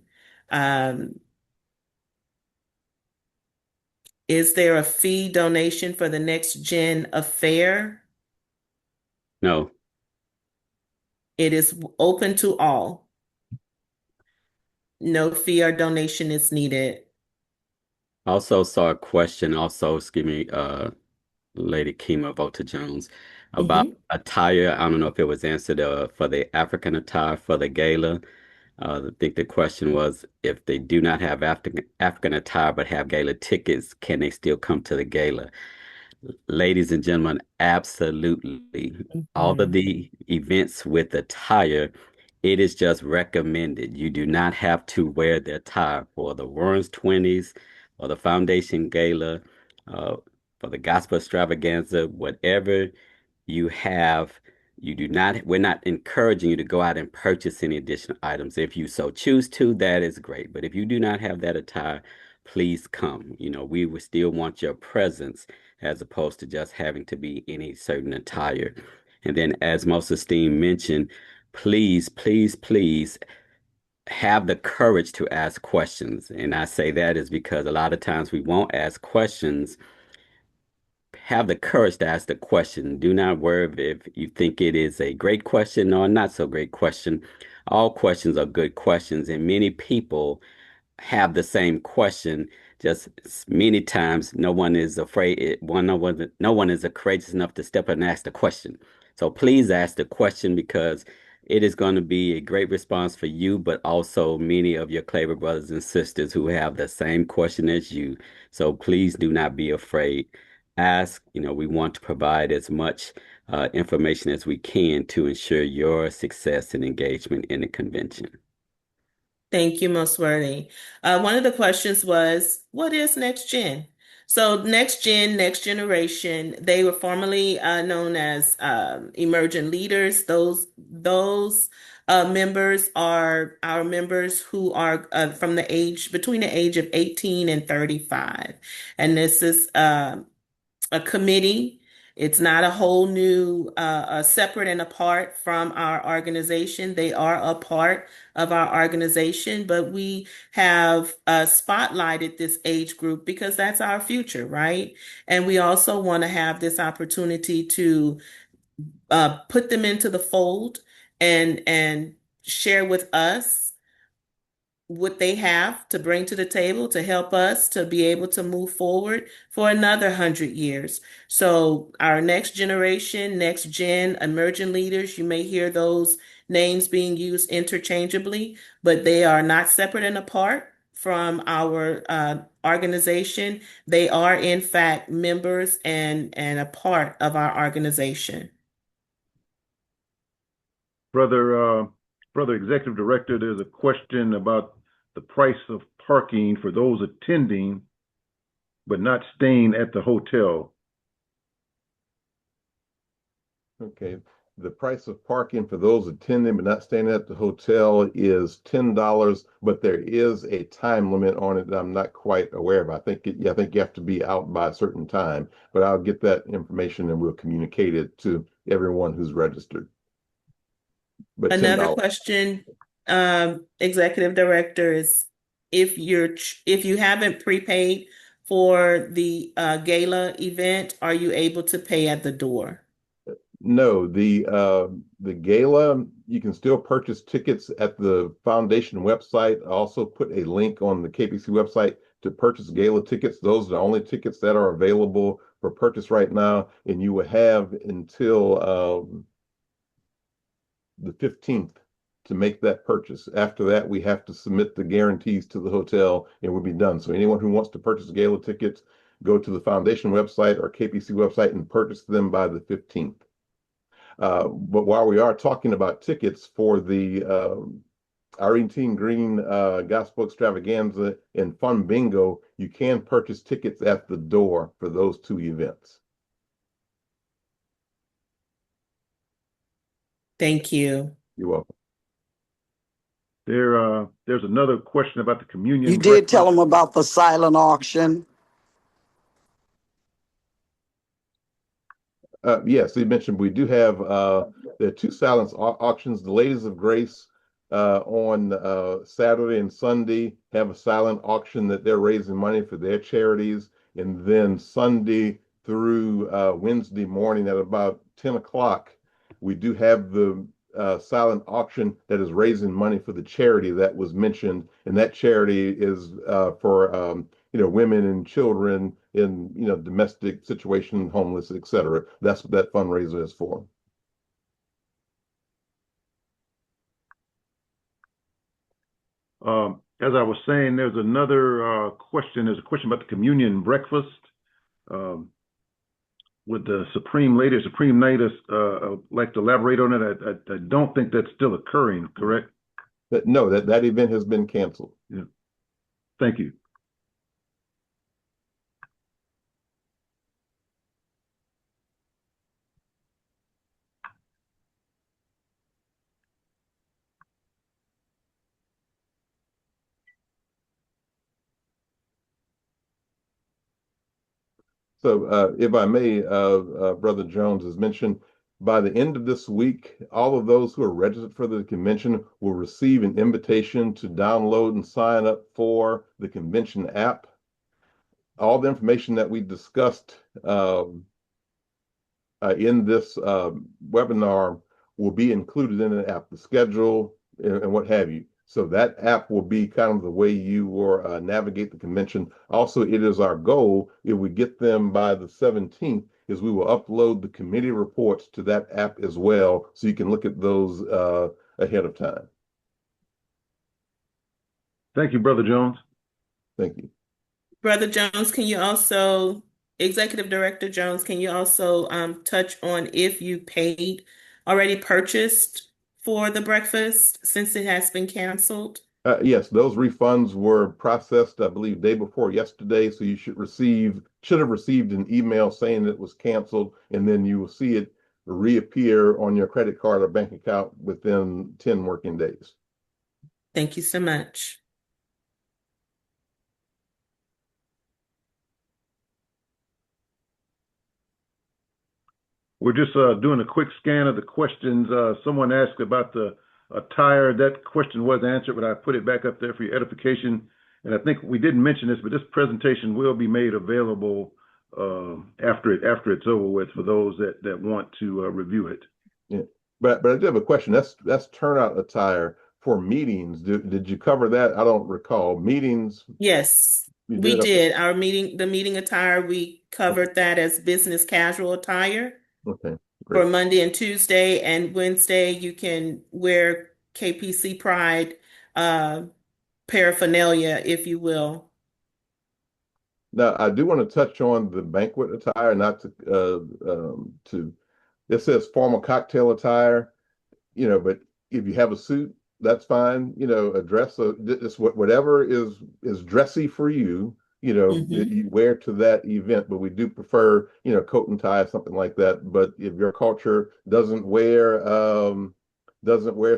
Is there a fee donation for the next gen affair? No. It is open to all. No fee or donation is needed. I also saw a question, excuse me, Lady Keema Volta Jones, about attire. I don't know if it was answered for the African attire for the gala. I think the question was, if they do not have African attire but have gala tickets, can they still come to the gala? Ladies and gentlemen, absolutely. All of the events with attire, it is just recommended. You do not have to wear the attire for the Warren's 20s or the Foundation Gala, uh, for the Gospel Extravaganza, whatever you have, we're not encouraging you to go out and purchase any additional items. If you so choose to, that is great. But if you do not have that attire, please come. We would still want your presence as opposed to just having to be any certain attire. And then, as most esteemed mentioned, please, please, please have the courage to ask questions. And I say that is because a lot of times we won't ask questions. Have the courage to ask the question. Do not worry if you think it is a great question or not so great question. All questions are good questions, and many people have the same question. Just many times, no one is afraid. No one is courageous enough to step up and ask the question. So please ask the question because it is going to be a great response for you, but also many of your Claver brothers and sisters who have the same question as you. So please do not be afraid. Ask. We want to provide as much information as we can to ensure your success and engagement in the convention. Thank you, most worthy. One of the questions was, what is Next Gen? So Next Gen, Next Generation, they were formerly known as emerging leaders. Those members are our members who are between the age of 18 and 35. And this is a committee. It's not a whole new, separate and apart from our organization. They are a part of our organization, but we have spotlighted this age group because that's our future, right? And we also want to have this opportunity to put them into the fold and share with us what they have to bring to the table to help us to be able to move forward for another 100 years. So our next generation, next gen, emerging leaders, you may hear those names being used interchangeably, but they are not separate and apart from our organization. They are, in fact, members and a part of our organization. Brother Executive Director, there's a question about the price of parking for those attending but not staying at the hotel. Okay. The price of parking for those attending but not staying at the hotel is $10, but there is a time limit on it that I'm not quite aware of. I think you have to be out by a certain time, but I'll get that information and we'll communicate it to everyone who's registered. But Another $10. question, Executive Director, is if you haven't prepaid for the gala event, are you able to pay at the door? No, the gala, you can still purchase tickets at the foundation website. I also put a link on the KPC website to purchase gala tickets. Those are the only tickets that are available for purchase right now, and you will have until the 15th to make that purchase. After that, we have to submit the guarantees to the hotel and we'll be done. So anyone who wants to purchase gala tickets, go to the foundation website or KPC website and purchase them by the 15th. But while we are talking about tickets for the Irene Green Gospel Extravaganza and Fun Bingo, you can purchase tickets at the door for those two events. Thank you. You're welcome. There's another question about the communion. You did tell them about the silent auction. Yes, he mentioned we do have there are two silent auctions. The Ladies of Grace on Saturday and Sunday have a silent auction that they're raising money for their charities. And then Sunday through Wednesday morning at about 10 o'clock, we do have the silent auction that is raising money for the charity that was mentioned. And that charity is for women and children in domestic situation, homeless, etc. That's what that fundraiser is for. As I was saying, there's another question. There's a question about the communion breakfast. would the Supreme Lady or Supreme Knight like to elaborate on it? I don't think that's still occurring, correct? No, that event has been canceled. Yeah. Thank you. So, if I may, Brother Jones has mentioned, by the end of this week, all of those who are registered for the convention will receive an invitation to download and sign up for the convention app. All the information that we discussed in this webinar will be included in the app, the schedule and what have you. So that app will be kind of the way you will navigate the convention. Also, it is our goal, if we get them by the 17th, is we will upload the committee reports to that app as well, so you can look at those ahead of time. Thank you, Brother Jones. Thank you. Brother Jones, Executive Director Jones, can you also touch on if you already purchased for the breakfast since it has been canceled? Yes, those refunds were processed, I believe, day before yesterday. So you should have received an email saying it was canceled, and then you will see it reappear on your credit card or bank account within 10 working days. Thank you so much. We're just doing a quick scan of the questions. Someone asked about the attire. That question was answered, but I put it back up there for your edification. And I think we didn't mention this, but this presentation will be made available after it's over with for those that want to review it. Yeah, but I do have a question. That's turnout attire for meetings. Did you cover that? I don't recall. Meetings. Yes, we did. The meeting attire, we covered that as business casual attire. Okay, great. For Monday and Tuesday, and Wednesday, you can wear KPC Pride paraphernalia, if you will. Now, I do want to touch on the banquet attire, not it says formal cocktail attire, but if you have a suit, that's fine, a dress, it's whatever is dressy for you, you wear to that event. But we do prefer, coat and tie, something like that. But if your culture doesn't wear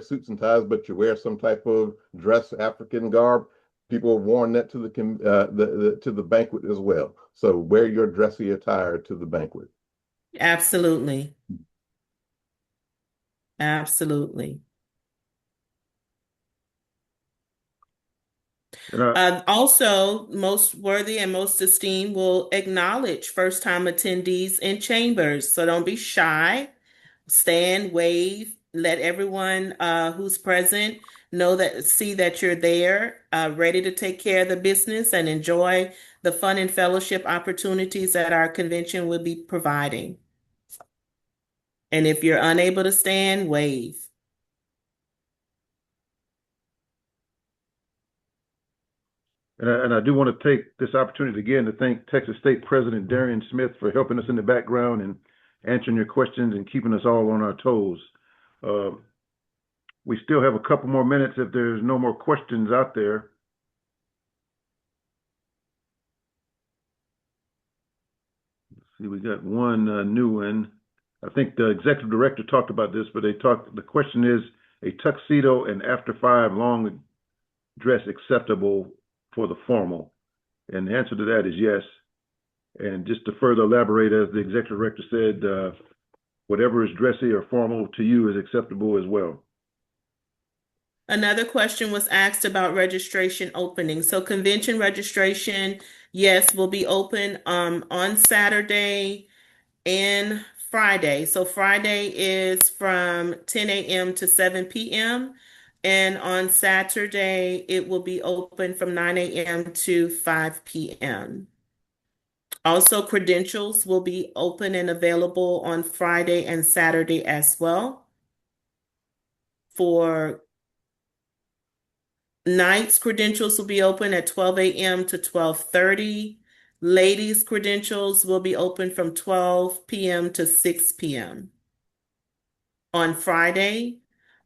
suits and ties, but you wear some type of dress, African garb, people have worn that to the banquet as well. So wear your dressy attire to the banquet. Absolutely. Absolutely. Also, most worthy and most esteemed will acknowledge first-time attendees in chambers. So don't be shy. Stand, wave, let everyone who's present see that you're there, ready to take care of the business and enjoy the fun and fellowship opportunities that our convention will be providing. And if you're unable to stand, wave. And I do want to take this opportunity again to thank Texas State President Darian Smith for helping us in the background and answering your questions and keeping us all on our toes. We still have a couple more minutes if there's no more questions out there. Let's see, we got one new one. I think the executive director talked about this, but the question is, a tuxedo and after 5 long dress acceptable for the formal? And the answer to that is yes. And just to further elaborate, as the executive director said, whatever is dressy or formal to you is acceptable as well. Another question was asked about registration opening. So convention registration, yes, will be open on Saturday and Friday. So Friday is from 10 a.m. to 7 p.m. And on Saturday, it will be open from 9 a.m. to 5 p.m. Also, credentials will be open and available on Friday and Saturday as well. For nights, credentials will be open at 12 a.m. to 12:30. Ladies' credentials will be open from 12 p.m. to 6 p.m. on Friday.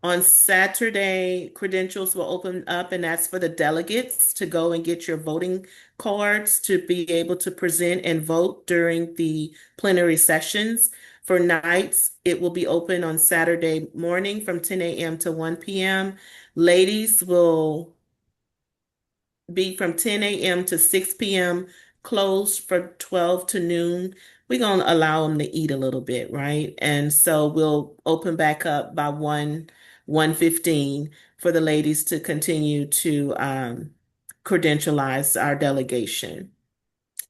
On Saturday, credentials will open up, and that's for the delegates to go and get your voting cards to be able to present and vote during the plenary sessions. For nights, it will be open on Saturday morning from 10 a.m. to 1 p.m. Ladies will be from 10 a.m. to 6 p.m., closed for 12 to noon. We're going to allow them to eat a little bit, right? And so we'll open back up by 1:15 for the ladies to continue to credentialize our delegation.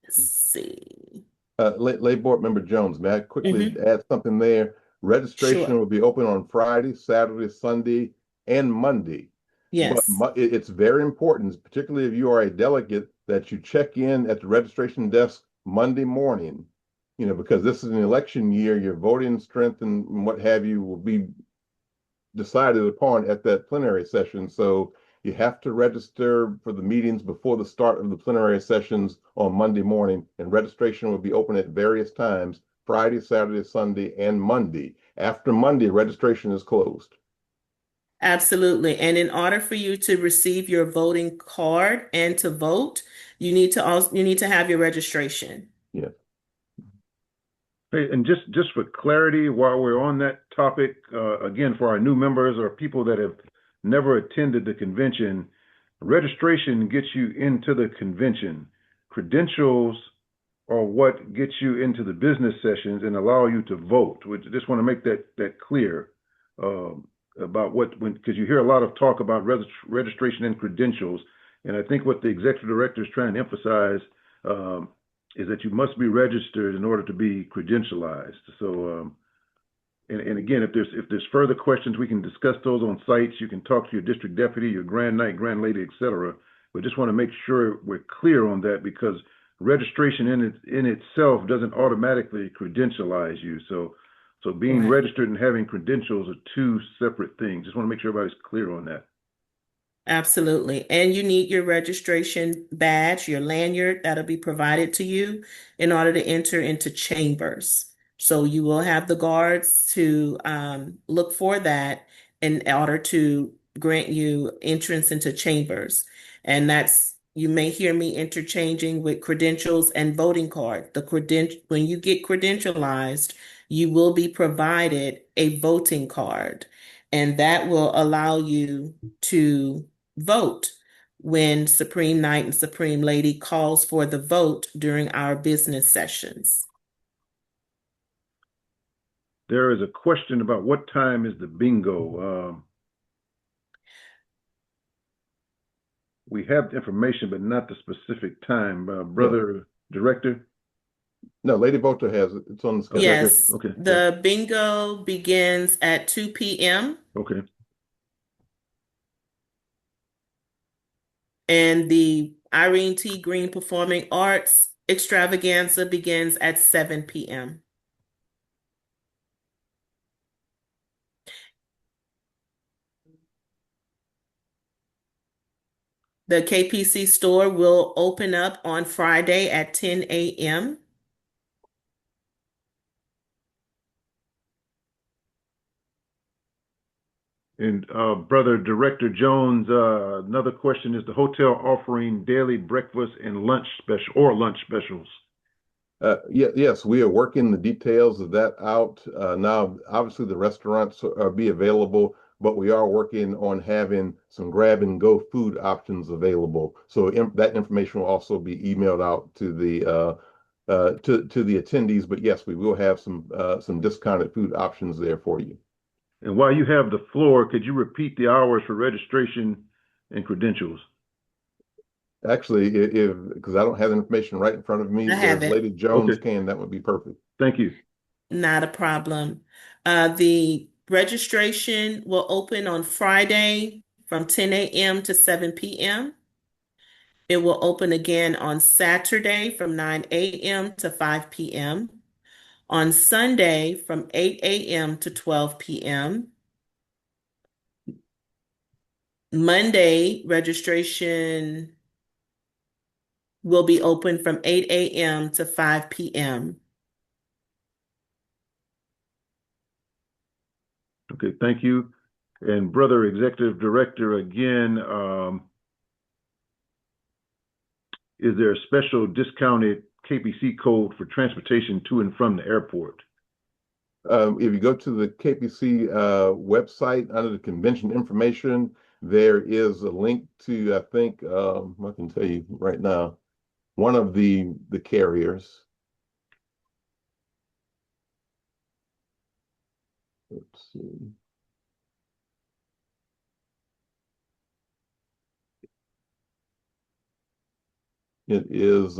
Let's see. Lay Board Member Jones, may I quickly Mhm. add something there? Registration Sure. will be open on Friday, Saturday, Sunday, and Monday. But Yes. it's very important, particularly if you are a delegate, that you check in at the registration desk Monday morning, because this is an election year, your voting strength and what have you will be decided upon at that plenary session. So you have to register for the meetings before the start of the plenary sessions on Monday morning, and registration will be open at various times, Friday, Saturday, Sunday, and Monday. After Monday, registration is closed. Absolutely. And in order for you to receive your voting card and to vote, you need to have your registration. Yeah. Hey, and just for clarity, while we're on that topic, again, for our new members or people that have never attended the convention, registration gets you into the convention. Credentials are what gets you into the business sessions and allow you to vote. We just want to make that clear about because you hear a lot of talk about registration and credentials, and I think what the executive director is trying to emphasize is that you must be registered in order to be credentialized. So, and again, if there's further questions, we can discuss those on sites. You can talk to your district deputy, your grand knight, grand lady, etc. We just want to make sure we're clear on that, because registration in itself doesn't automatically credentialize you. So being Correct. registered and having credentials are two separate things. Just want to make sure everybody's clear on that. Absolutely. And you need your registration badge, your lanyard that'll be provided to you in order to enter into chambers. So you will have the guards to look for that in order to grant you entrance into chambers. And you may hear me interchanging with credentials and voting card. When you get credentialized, you will be provided a voting card, and that will allow you to vote when Supreme Knight and Supreme Lady calls for the vote during our business sessions. There is a question about what time is the bingo. We have information, but not the specific time. Brother Director? No, Lady Volta has it. It's on the schedule. Yes, Okay. the bingo begins at 2 p.m. Okay. and the Irene T. Green Performing Arts Extravaganza begins at 7 p.m. The KPC store will open up on Friday at 10 a.m. And Brother Director Jones, another question: is the hotel offering daily breakfast and lunch specials? Yes, we are working the details of that out. Now, obviously, the restaurants are be available, but we are working on having some grab and go food options available. So that information will also be emailed out to the to the attendees. But yes, we will have some discounted food options there for you. And while you have the floor, could you repeat the hours for registration and credentials? Actually, because I don't have the information right in front of me, I have if it. Lady Jones Okay. can, that would be perfect. Thank you. Not a problem. The registration will open on Friday from 10 a.m. to 7 p.m. It will open again on Saturday from 9 a.m. to 5 p.m. On Sunday from 8 a.m. to 12 p.m. Monday registration will be open from 8 a.m. to 5 p.m. Okay, thank you. And Brother Executive Director, again, is there a special discounted KPC code for transportation to and from the airport? If you go to the KPC website under the convention information, there is a link to, I think, I can tell you right now, one of the carriers. Let's see. It is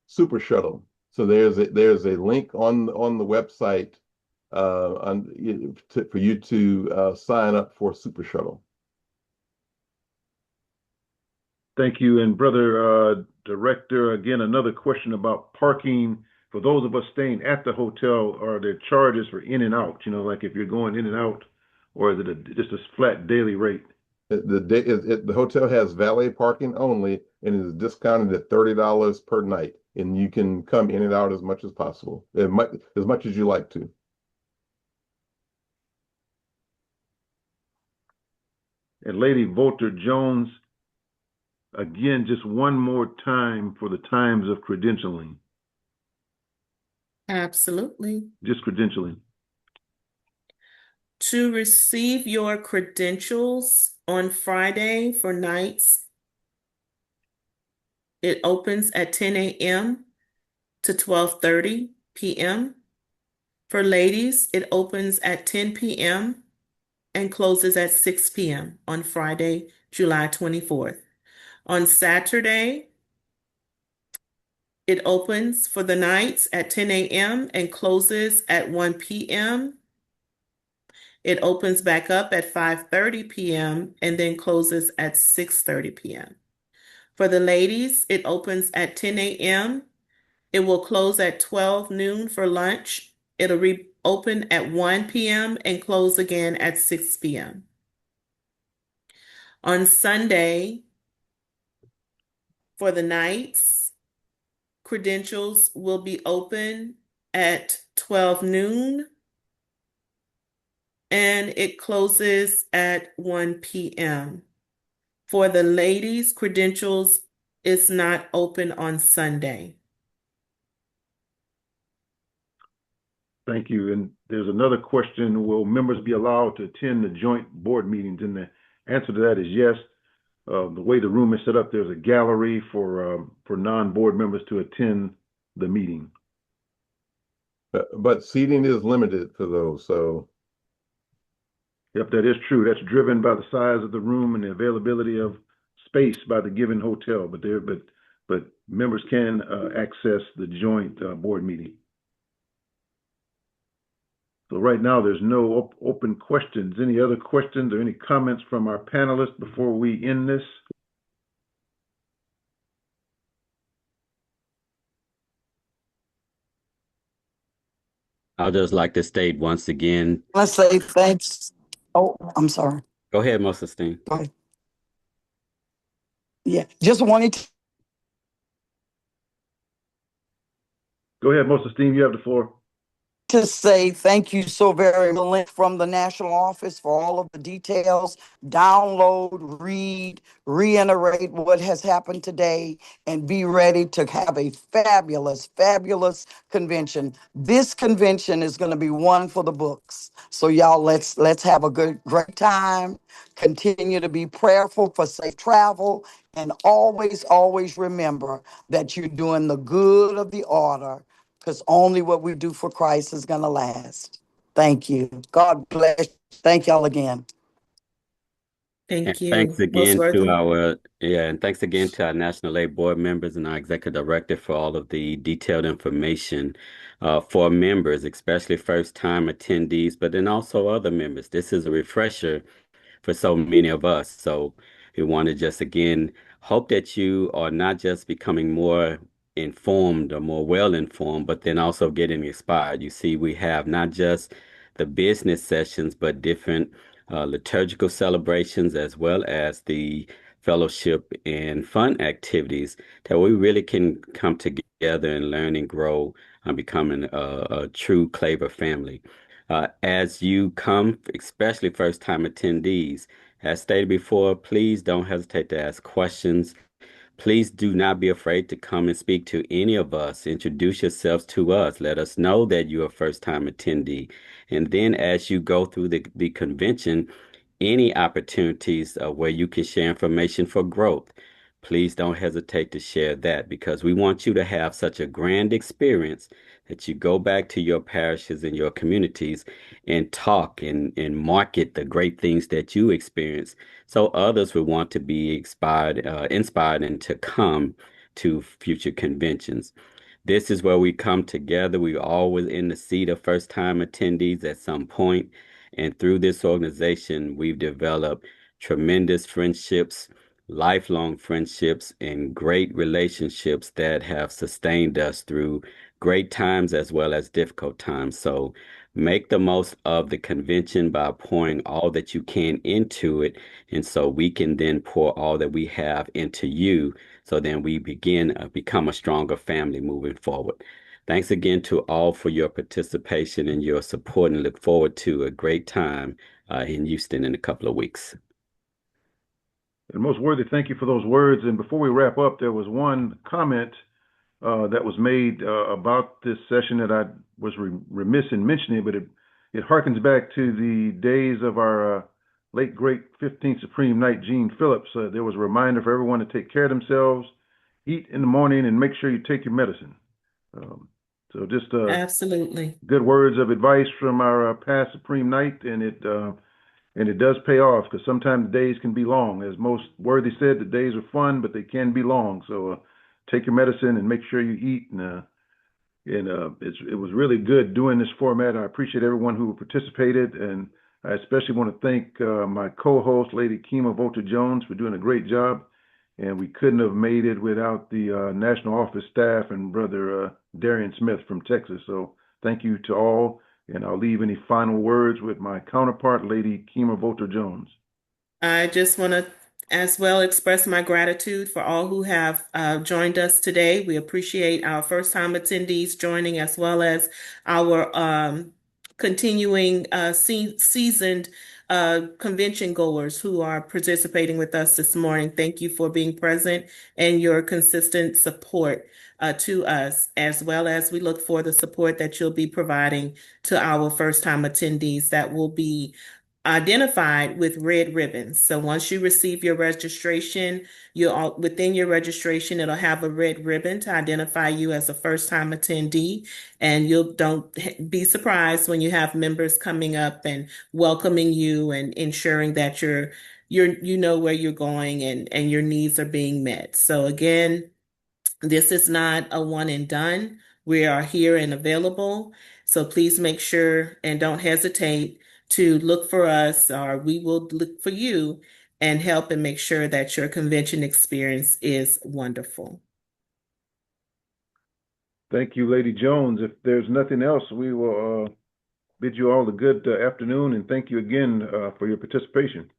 Super Shuttle. So there's a link on the website for you to sign up for Super Shuttle. Thank you. And Brother Director, again, another question about parking. For those of us staying at the hotel, are there charges for in and out? You know, like if you're going in and out, or is it just a flat daily rate? The hotel has valet parking only and is discounted at $30 per night. And you can come in and out as much as possible, as much as you like to. And Lady Volter Jones, again, just one more time for the times of credentialing. Absolutely. Just credentialing. To receive your credentials on Friday for nights, it opens at 10 a.m. to 12:30 p.m. For ladies, it opens at 10 p.m. and closes at 6 p.m. on Friday, July 24th. On Saturday, it opens for the nights at 10 a.m. and closes at 1 p.m. It opens back up at 5:30 p.m. and then closes at 6:30 p.m. For the ladies, it opens at 10 a.m. It will close at 12 noon for lunch. It'll reopen at 1 p.m. and close again at 6 p.m. On Sunday, for the nights, credentials will be open at 12 noon and it closes at 1 p.m. For the ladies, credentials is not open on Sunday. Thank you. And there's another question, will members be allowed to attend the joint board meetings? And the answer to that is yes. The way the room is set up, there's a gallery for non-board members to attend the meeting. But seating is limited for those, so. Yep, that is true. That's driven by the size of the room and the availability of space by the given hotel. But members can access the joint board meeting. So right now, there's no open questions. Any other questions or any comments from our panelists before we end this? I'd just like to state once again. Let's say thanks. Oh, I'm sorry. Go ahead, Mr. Steen. Go ahead. Yeah, just wanted to. Go ahead, Mr. Steen, you have the floor. To say thank you so very much from the national office for all of the details. Download, read, reiterate what has happened today, and be ready to have a fabulous, fabulous convention. This convention is going to be one for the books. So y'all, let's have a great time. Continue to be prayerful for safe travel, and always, always remember that you're doing the good of the order, because only what we do for Christ is going to last. Thank you. God bless. Thank y'all again. Thank you. Thanks again to our National Aid Board members and our Executive Director for all of the detailed information for members, especially first-time attendees, but then also other members. This is a refresher for so many of us. So we want to just again hope that you are not just becoming more informed or more well-informed, but then also getting inspired. You see, we have not just the business sessions, but different liturgical celebrations, as well as the fellowship and fun activities that we really can come together and learn and grow on becoming a true Claver family. As you come, especially first-time attendees, as stated before, please don't hesitate to ask questions. Please do not be afraid to come and speak to any of us. Introduce yourselves to us. Let us know that you're a first-time attendee. And then as you go through the convention, any opportunities where you can share information for growth, please don't hesitate to share that, because we want you to have such a grand experience that you go back to your parishes and your communities and talk and market the great things that you experience, so others will want to be inspired and to come to future conventions. This is where we come together. We always in the seat of first time attendees at some point. And through this organization, we've developed tremendous friendships, lifelong friendships, and great relationships that have sustained us through great times as well as difficult times. So make the most of the convention by pouring all that you can into it. And so we can then pour all that we have into you. So then we become a stronger family moving forward. Thanks again to all for your participation and your support, and look forward to a great time in Houston in a couple of weeks. And most worthy, thank you for those words. And before we wrap up, there was one comment that was made about this session that I was remiss in mentioning, but it harkens back to the days of our late great 15th Supreme Knight Gene Phillips. There was a reminder for everyone to take care of themselves, eat in the morning, and make sure you take your medicine. So just absolutely good words of advice from our past Supreme Knight, and it does pay off, because sometimes the days can be long. As most worthy said, the days are fun, but they can be long. So take your medicine and make sure you eat. And it was really good doing this format. I appreciate everyone who participated, and I especially want to thank my co-host, Lady Keema Volter-Jones, for doing a great job. And we couldn't have made it without the National Office staff and Brother Darian Smith from Texas. So thank you to all. And I'll leave any final words with my counterpart, Lady Keema Volter-Jones. I just want to as well express my gratitude for all who have joined us today. We appreciate our first-time attendees joining, as well as our continuing seasoned convention goers who are participating with us this morning. Thank you for being present and your consistent support to us, as well as we look for the support that you'll be providing to our first-time attendees that will be identified with red ribbons. So once you receive your registration, within your registration, it'll have a red ribbon to identify you as a first-time attendee. And don't be surprised when you have members coming up and welcoming you and ensuring that you know where you're going and your needs are being met. So again, this is not a one and done. We are here and available. So please make sure and don't hesitate to look for us, or we will look for you and help and make sure that your convention experience is wonderful. Thank you, Lady Jones. If there's nothing else, we will bid you all a good afternoon, and thank you again for your participation.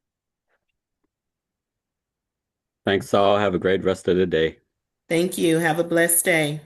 Thanks all. Have a great rest of the day. Thank you. Have a blessed day.